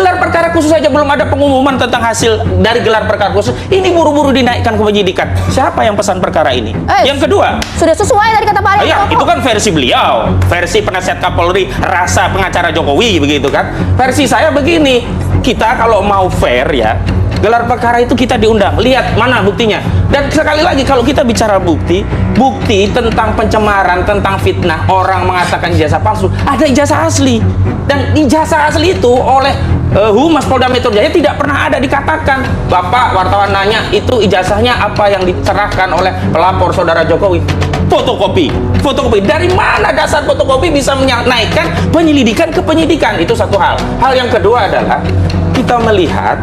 Gelar perkara khusus saja belum ada pengumuman tentang hasil dari gelar perkara khusus. Ini buru-buru dinaikkan ke penyidikan. Siapa yang pesan perkara ini? Yang kedua, sudah sesuai dari kata Pak Arief. ya, itu kan versi beliau, versi penasihat Kapolri, rasa pengacara Jokowi begitu kan. Versi saya begini, kita kalau mau fair ya, gelar perkara itu kita diundang, lihat mana buktinya. Dan sekali lagi kalau kita bicara bukti tentang pencemaran, tentang fitnah, orang mengatakan ijazah palsu, ada ijazah asli. Dan ijazah asli itu oleh Humas Polda Metro Jaya tidak pernah ada dikatakan. Bapak wartawan nanya, itu ijazahnya apa yang diserahkan oleh pelapor saudara Jokowi? Fotokopi. Dari mana dasar fotokopi bisa menaikkan penyelidikan ke penyidikan? Itu satu hal. Hal yang kedua adalah kita melihat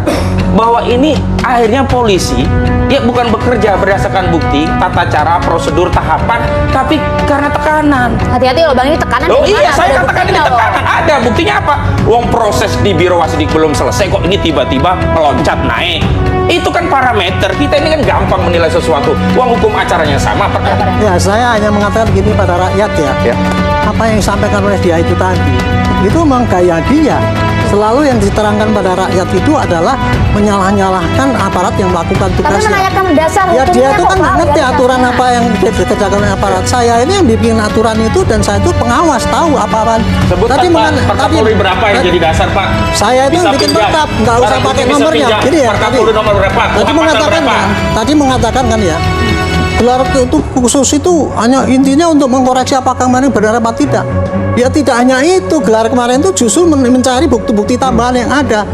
bahwa ini akhirnya polisi dia bukan bekerja berdasarkan bukti, tata cara, prosedur, tahapan, tapi karena tekanan. Hati-hati loh Bang, ini tekanan. Oh iya, saya katakan ini tekanan. Ada buktinya apa? Uang proses di Biro Wasidik belum selesai kok ini tiba-tiba meloncat naik. Itu kan parameter. Kita ini kan gampang menilai sesuatu. Uang hukum acaranya sama apa? Ya, saya hanya mengatakan gini pada rakyat ya. Apa yang disampaikan oleh dia itu tadi, itu memang gaya dia. Selalu yang diterangkan pada rakyat itu adalah menyalah-nyalahkan aparat yang melakukan tugasnya. Tapi menanyakan dasar ya, hukumnya dia itu kan Pak, ngerti aturan apa yang dikerjakan oleh aparat. Saya ini yang bikin aturan itu dan saya itu pengawas, tahu apa-apa. Sebutkan Pak, Kapolri berapa yang jadi dasar Pak? Saya itu Bisa bikin pinjam. lengkap, nggak usah pakai nomornya. Jadi ya, Kapolri nomor berapa? tadi mengatakan kan ya, gelar itu khusus itu hanya intinya untuk mengkoreksi apakah kemarin benar apa tidak. Ya tidak hanya itu, gelar kemarin itu justru mencari bukti-bukti tambahan yang ada.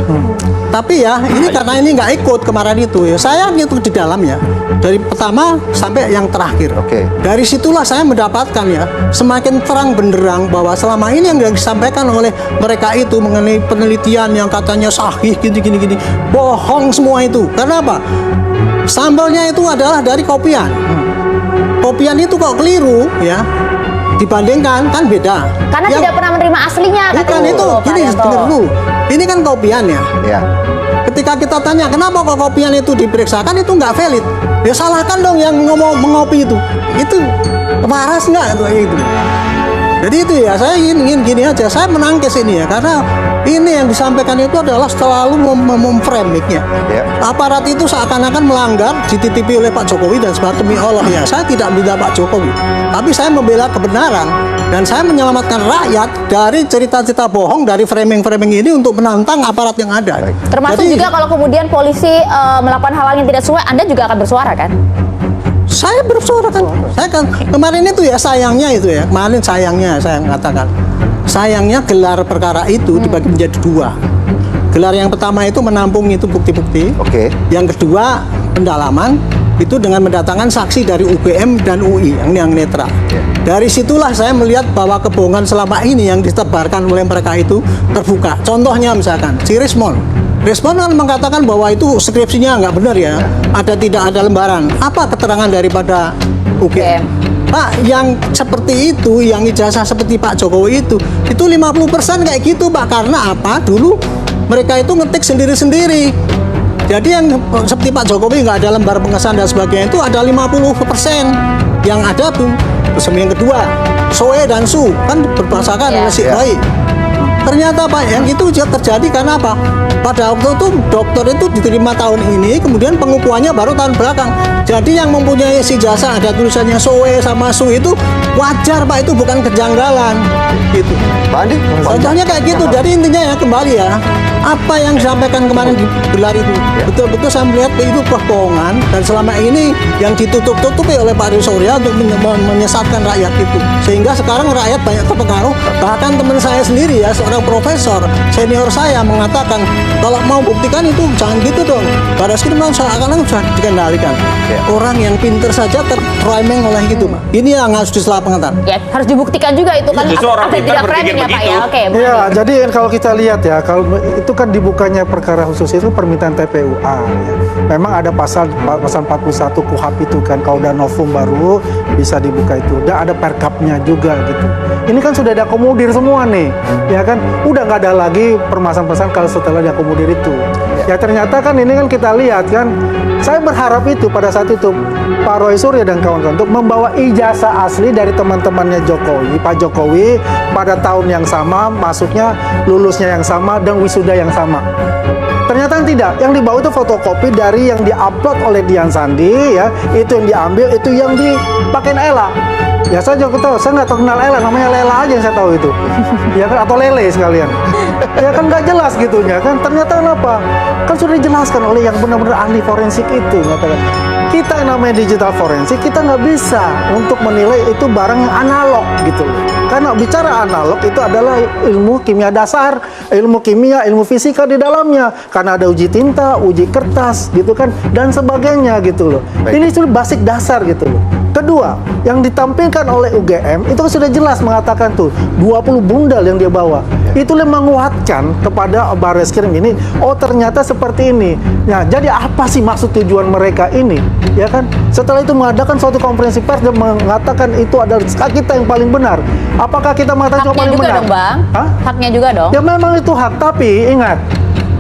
Tapi ya ini karena ini nggak ikut kemarin itu ya, saya itu di dalam ya dari pertama sampai yang terakhir. Dari situlah saya mendapatkan ya semakin terang benderang bahwa selama ini yang disampaikan oleh mereka itu mengenai penelitian yang katanya sahih gini, bohong semua itu. Karena apa? Sambalnya itu adalah dari kopian. Kopian itu kok keliru ya, dibandingkan kan beda. Karena yang, tidak pernah menerima aslinya. Bukan itu, gini dengar dulu. Ini kan kopian ya. Ketika kita tanya kenapa kok kopian itu diperiksakan itu nggak valid, ya salahkan dong yang ngomong mengopi itu. Itu waras nggak itu? Jadi itu ya, saya ingin gini aja, saya menangkis ini ya, karena ini yang disampaikan itu adalah selalu memframingnya. Aparat itu seakan-akan melanggar, dititipi oleh Pak Jokowi dan sebagainya. Demi Allah ya, saya tidak membela Pak Jokowi, tapi saya membela kebenaran dan saya menyelamatkan rakyat dari cerita-cerita bohong, dari framing-framing ini untuk menantang aparat yang ada. Termasuk jadi, juga kalau kemudian polisi melakukan hal yang tidak sesuai, Anda juga akan bersuara kan? Saya bersuara kan, saya kan kemarin itu ya sayangnya itu ya, kemarin sayangnya saya mengatakan, sayangnya gelar perkara itu dibagi menjadi dua. Gelar yang pertama itu menampung itu bukti-bukti, yang kedua pendalaman itu dengan mendatangkan saksi dari UGM dan UI yang netral. Dari situlah saya melihat bahwa kebohongan selama ini yang ditebarkan oleh mereka itu terbuka. Contohnya misalkan si Respon kan mengatakan bahwa itu skripsinya nggak benar ya, tidak ada lembaran. Apa keterangan daripada UGM? Pak, yang seperti itu, yang ijazah seperti Pak Jokowi itu 50% kayak gitu Pak. Karena apa? Dulu mereka itu ngetik sendiri-sendiri. Jadi yang seperti Pak Jokowi nggak ada lembar pengesahan dan sebagainya itu ada 50%. Yang ada yang kedua, SOE dan SU kan berbasarkan oleh si baik. Ternyata Pak, yang itu terjadi karena apa? Pada waktu itu dokter itu diterima tahun ini, kemudian pengukuhannya baru tahun belakang. Jadi yang mempunyai si jasa ada tulisannya SOE sama SU itu wajar Pak, itu bukan kejanggalan gitu. Contohnya kayak gitu. Jadi intinya ya kembali ya, apa yang disampaikan kemarin di gelar itu betul-betul saya melihat itu kebohongan dan selama ini yang ditutup-tutupi oleh Pak Surya untuk menyesatkan rakyat itu, sehingga sekarang rakyat banyak terpengaruh. Bahkan teman saya sendiri ya, seorang profesor senior saya mengatakan kalau mau buktikan itu jangan gitu dong. Barreskrim memang seakan-akan sudah dikendalikan. Orang yang pinter saja terframing oleh gitu Pak. Ini yang harus diselamatkan. Ya harus dibuktikan juga itu kan. Tidak framing ya Pak ya. Ya, jadi kalau kita lihat ya, kalau itu kan dibukanya perkara khusus itu permintaan TPUA ya. Memang ada pasal 41 KUHP itu kan, kalau udah novum baru bisa dibuka itu. Dan ada perkapnya juga gitu. Ini kan sudah diakomodir semua nih, ya kan? udah nggak ada lagi permasalahan kalau setelah diakomodir itu. Ya ternyata kan ini kan kita lihat kan, saya berharap itu pada saat itu Pak Roy Suryo dan kawan-kawan untuk membawa ijazah asli dari teman-temannya Jokowi, Pak Jokowi pada tahun yang sama, masuknya lulusnya yang sama dan wisuda yang sama. Ternyata tidak, yang dibawa itu fotokopi dari yang diupload oleh Dian Sandi, ya itu yang diambil, itu yang dipakai Ella. Ya saya juga tahu, saya nggak tahu kenal Ella, namanya Lela aja yang saya tahu itu, ya kan, atau Lele sekalian. Ya kan nggak jelas gitunya kan. Ternyata kenapa? Kan sudah dijelaskan oleh yang benar-benar ahli forensik itu, mengatakan kita yang namanya digital forensik kita nggak bisa untuk menilai itu barang yang analog gitu loh. Karena bicara analog itu adalah ilmu kimia dasar, ilmu kimia, ilmu fisika di dalamnya. Karena ada uji tinta, uji kertas gitu kan, dan sebagainya gitu loh. Ini sudah basic dasar gitu loh. Kedua, yang ditampilkan oleh UGM itu sudah jelas mengatakan tuh 20 bundal yang dia bawa. Itu yang menguatkan kepada Barreskrim ini, oh ternyata seperti ini. Nah, jadi apa sih maksud tujuan mereka ini? Ya kan? Setelah itu mengadakan suatu konferensi pers dan mengatakan itu adalah kita yang paling benar. Apakah kita mengatakan Haknya paling juga benar? dong, Bang. Hah? Haknya juga dong. Ya memang itu hak, tapi ingat,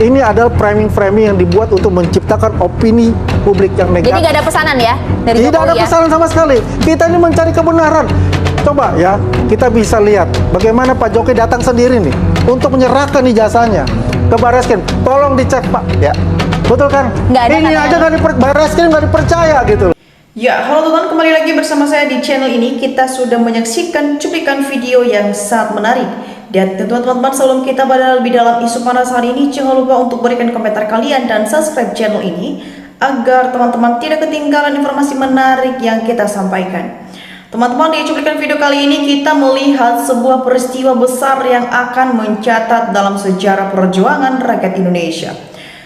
ini adalah framing-framing yang dibuat untuk menciptakan opini publik yang negatif. Jadi nggak ada pesanan ya dari Tidak Jokowi ada ya? pesanan sama sekali. Kita ini mencari kebenaran. Coba ya, kita bisa lihat bagaimana Pak Jokowi datang sendiri nih untuk menyerahkan ijazahnya ke Barreskrim. Tolong dicek Pak. Ya. Betul kan? Nggak ada Ini katanya. aja Barreskrim nggak dipercaya gitu. Ya, halo teman-teman, kembali lagi bersama saya di channel ini. Kita sudah menyaksikan cuplikan video yang sangat menarik. Dan tentu teman-teman, sebelum kita pada lebih dalam isu panas hari ini, jangan lupa untuk berikan komentar kalian dan subscribe channel ini agar teman-teman tidak ketinggalan informasi menarik yang kita sampaikan. Teman-teman, di cuplikan video kali ini kita melihat sebuah peristiwa besar yang akan mencatat dalam sejarah perjuangan rakyat Indonesia.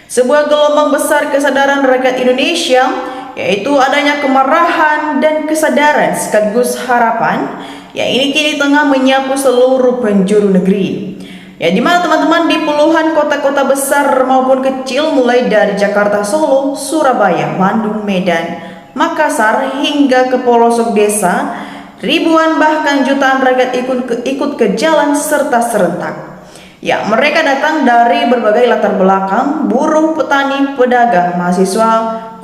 Sebuah gelombang besar kesadaran rakyat Indonesia, yaitu adanya kemarahan dan kesadaran sekaligus harapan yang ini kini tengah menyapu seluruh penjuru negeri. Ya, di mana teman-teman di puluhan kota-kota besar maupun kecil mulai dari Jakarta, Solo, Surabaya, Bandung, Medan, Makassar hingga ke pelosok desa, ribuan bahkan jutaan rakyat ikut ke jalan serta serentak. Ya, mereka datang dari berbagai latar belakang, buruh, petani, pedagang, mahasiswa,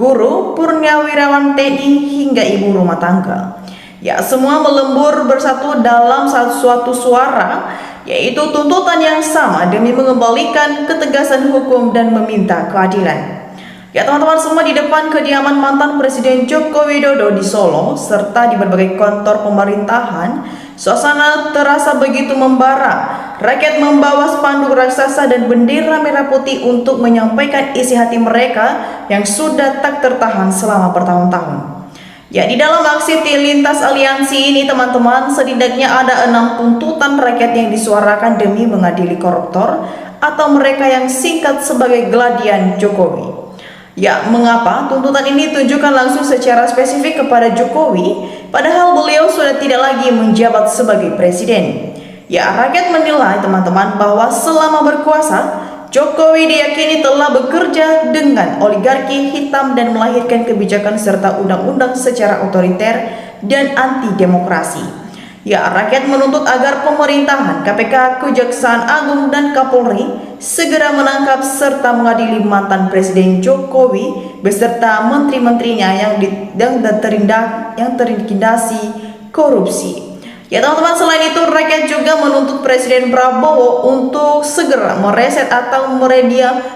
guru, purnawirawan TNI hingga ibu rumah tangga. Ya, semua melembur bersatu dalam suatu suara, yaitu tuntutan yang sama demi mengembalikan ketegasan hukum dan meminta keadilan. Ya teman-teman semua, di depan kediaman mantan Presiden Joko Widodo di Solo serta di berbagai kantor pemerintahan, suasana terasa begitu membara. Rakyat membawa spanduk raksasa dan bendera merah putih untuk menyampaikan isi hati mereka yang sudah tak tertahan selama bertahun-tahun. Ya, di dalam aksi lintas aliansi ini teman-teman, setidaknya ada 6 tuntutan rakyat yang disuarakan demi mengadili koruptor atau mereka yang singkat sebagai Gladian Jokowi. Ya, mengapa tuntutan ini ditujukan langsung secara spesifik kepada Jokowi, padahal beliau sudah tidak lagi menjabat sebagai presiden? Ya, rakyat menilai teman-teman bahwa selama berkuasa, Jokowi diyakini telah bekerja dengan oligarki hitam dan melahirkan kebijakan serta undang-undang secara otoriter dan anti-demokrasi. Ya, rakyat menuntut agar pemerintahan, KPK, Kejaksaan Agung, dan Kapolri segera menangkap serta mengadili mantan Presiden Jokowi beserta menteri-menterinya yang terindikasi korupsi. Ya teman-teman, selain itu rakyat juga menuntut Presiden Prabowo untuk segera mereset atau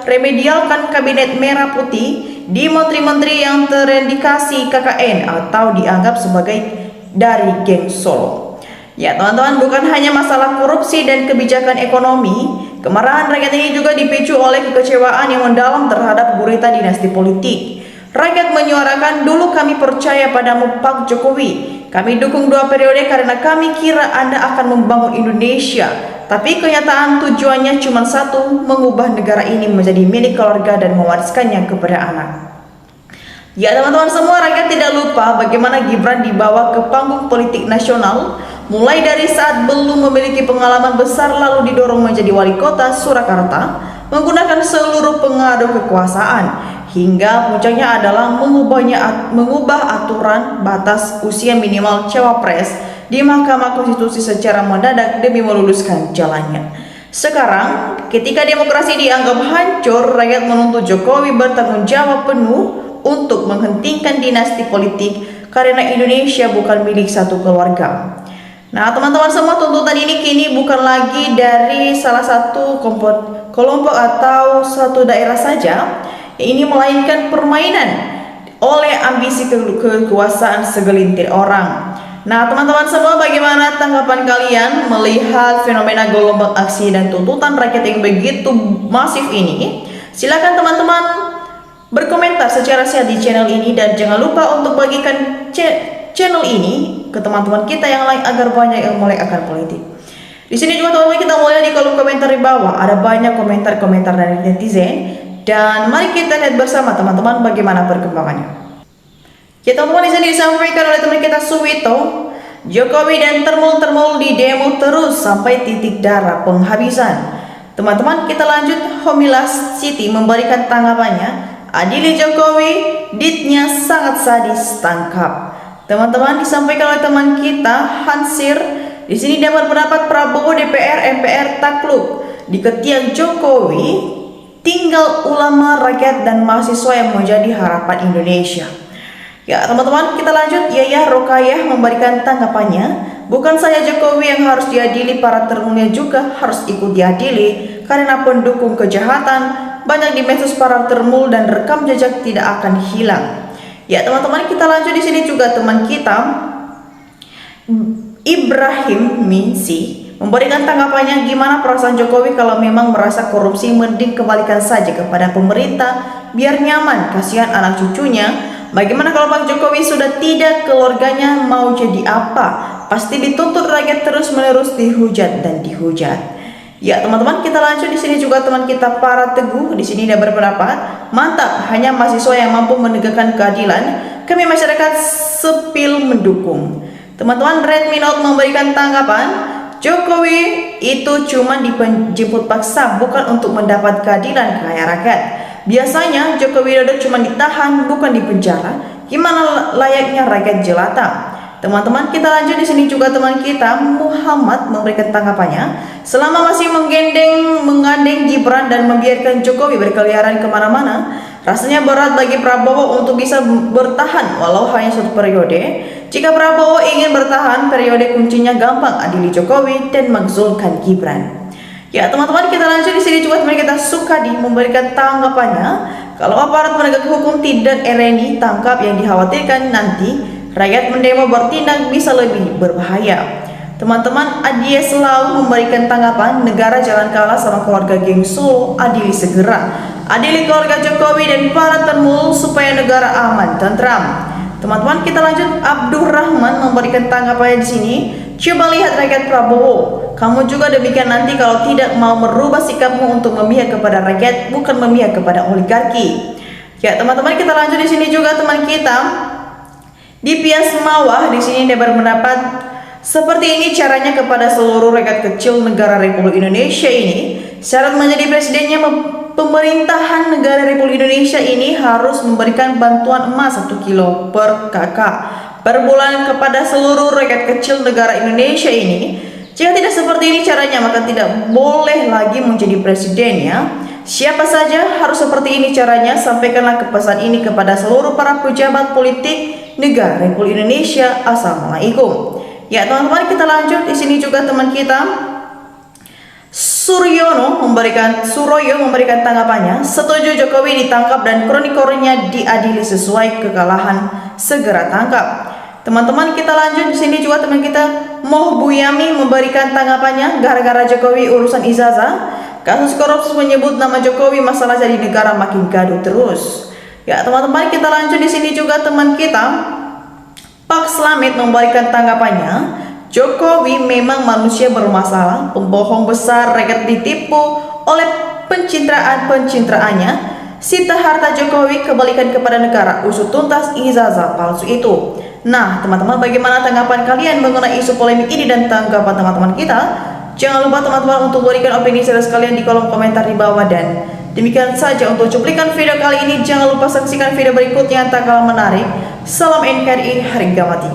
remedialkan kabinet merah putih di menteri-menteri yang terindikasi KKN atau dianggap sebagai dari geng Solo. Ya teman-teman, bukan hanya masalah korupsi dan kebijakan ekonomi, kemarahan rakyat ini juga dipicu oleh kekecewaan yang mendalam terhadap gurita dinasti politik. Rakyat menyuarakan, dulu kami percaya padamu Pak Jokowi. Kami dukung 2 periode karena kami kira Anda akan membangun Indonesia. Tapi kenyataan tujuannya cuma satu, mengubah negara ini menjadi milik keluarga dan mewariskannya kepada anak. Ya teman-teman semua, rakyat tidak lupa bagaimana Gibran dibawa ke panggung politik nasional. Mulai dari saat belum memiliki pengalaman besar lalu didorong menjadi wali kota Surakarta menggunakan seluruh pengaruh kekuasaan, hingga puncaknya adalah mengubah aturan batas usia minimal cawapres di Mahkamah Konstitusi secara mendadak demi meluluskan jalannya. Sekarang, ketika demokrasi dianggap hancur, rakyat menuntut Jokowi bertanggung jawab penuh untuk menghentikan dinasti politik karena Indonesia bukan milik satu keluarga. Nah, teman-teman semua, tuntutan ini kini bukan lagi dari salah satu kelompok atau satu daerah saja. Ini melainkan permainan oleh ambisi kekuasaan segelintir orang. Nah, teman-teman semua, bagaimana tanggapan kalian melihat fenomena gelombang aksi dan tuntutan rakyat yang begitu masif ini? Silakan teman-teman berkomentar secara sehat di channel ini, dan jangan lupa untuk bagikan channel ini ke teman-teman kita yang lain agar banyak yang mulai akan politik. Di sini juga teman-teman kita mulai di kolom komentar di bawah, ada banyak komentar-komentar dari netizen, dan mari kita lihat bersama teman-teman bagaimana perkembangannya. Ya teman-teman, di sini disampaikan oleh teman kita Suwito, Jokowi dan termul di demo terus sampai titik darah penghabisan. Teman-teman, kita lanjut. Homilas Siti memberikan tanggapannya, adili Jokowi, ditnya sangat sadis, tangkap. Teman-teman, disampaikan oleh teman kita Hansir, di sini dapat pendapat Prabowo DPR MPR takluk di ketiak Jokowi, tinggal ulama, rakyat dan mahasiswa yang menjadi harapan Indonesia. Ya teman-teman, kita lanjut. Yayah Rokayah memberikan tanggapannya, bukan saja Jokowi yang harus diadili, para termulnya juga harus ikut diadili karena pendukung kejahatan banyak di medsos para termul dan rekam jejak tidak akan hilang. Ya teman-teman, kita lanjut. Di sini juga teman kita Ibrahim Minsi memberikan tanggapannya, gimana perasaan Jokowi kalau memang merasa korupsi, mending kembalikan saja kepada pemerintah biar nyaman, kasihan anak cucunya. Bagaimana kalau Pak Jokowi sudah tidak, keluarganya mau jadi apa? Pasti dituntut rakyat terus-menerus, dihujat dan dihujat. Ya teman-teman, kita lanjut. Di sini juga teman kita Para Teguh di sini dia berpendapat, mantap, hanya mahasiswa yang mampu menegakkan keadilan, kami masyarakat sipil mendukung. Teman-teman, Redmi Note memberikan tanggapan, Jokowi itu cuma dijemput paksa, bukan untuk mendapat keadilan kayak rakyat. Biasanya Joko Widodo cuma ditahan, bukan dipenjara. Gimana layaknya rakyat jelata? Teman-teman, kita lanjut. Di sini juga teman kita Muhammad memberikan tanggapannya, selama masih menggandeng Gibran dan membiarkan Jokowi berkeliaran kemana-mana, rasanya berat bagi Prabowo untuk bisa bertahan walau hanya satu periode. Jika Prabowo ingin bertahan periode, kuncinya gampang, adili Jokowi dan makzulkan Gibran. Ya teman-teman, kita lanjut. Di sini juga teman kita Sukadi memberikan tanggapannya, kalau aparat penegak hukum tidak ereni tangkap, yang dikhawatirkan nanti rakyat mendemo bertindak bisa lebih berbahaya. Teman-teman, Adia selalu memberikan tanggapan, negara jalan kalah sama keluarga geng Solo, adili segera, adili keluarga Jokowi dan para termul supaya negara aman tentram. Teman-teman, kita lanjut. Abdurrahman memberikan tanggapannya di sini, coba lihat rakyat Prabowo, kamu juga demikian nanti kalau tidak mau merubah sikapmu untuk memihak kepada rakyat, bukan memihak kepada oligarki. Ya teman-teman, kita lanjut. Di sini juga teman kita Dipias Mawah di sini dia berpendapat, seperti ini caranya kepada seluruh rakyat kecil negara Republik Indonesia ini. Syarat menjadi presidennya, pemerintahan negara Republik Indonesia ini harus memberikan bantuan emas 1 kilo per kakak per bulan kepada seluruh rakyat kecil negara Indonesia ini. Jika tidak seperti ini caranya, maka tidak boleh lagi menjadi presiden ya. Siapa saja harus seperti ini caranya. Sampaikanlah pesan ini kepada seluruh para pejabat politik negara Republik Indonesia. Assalamualaikum. Ya teman-teman, kita lanjut. Di sini juga teman kita Suroyo memberikan tanggapannya, setuju Jokowi ditangkap dan kronikornya diadili sesuai kekalahan, segera tangkap. Teman-teman, kita lanjut. Di sini juga teman kita Moh Buyami memberikan tanggapannya, gara-gara Jokowi urusan ijazah, kasus korupsi menyebut nama Jokowi, masalah jadi negara makin gaduh terus. Ya teman-teman, kita lanjut. Di sini juga teman kita Pak Slamet memberikan tanggapannya, Jokowi memang manusia bermasalah, pembohong besar, rakyat ditipu oleh pencitraannya. Sita harta Jokowi kembalikan kepada negara, usut tuntas ijazah palsu itu. Nah teman-teman, bagaimana tanggapan kalian mengenai isu polemik ini dan tanggapan teman-teman kita? Jangan lupa teman-teman untuk berikan opini sekalian di kolom komentar di bawah. Dan demikian saja untuk cuplikan video kali ini. Jangan lupa saksikan video berikutnya yang tak kalah menarik. Salam NKRI, harga mati.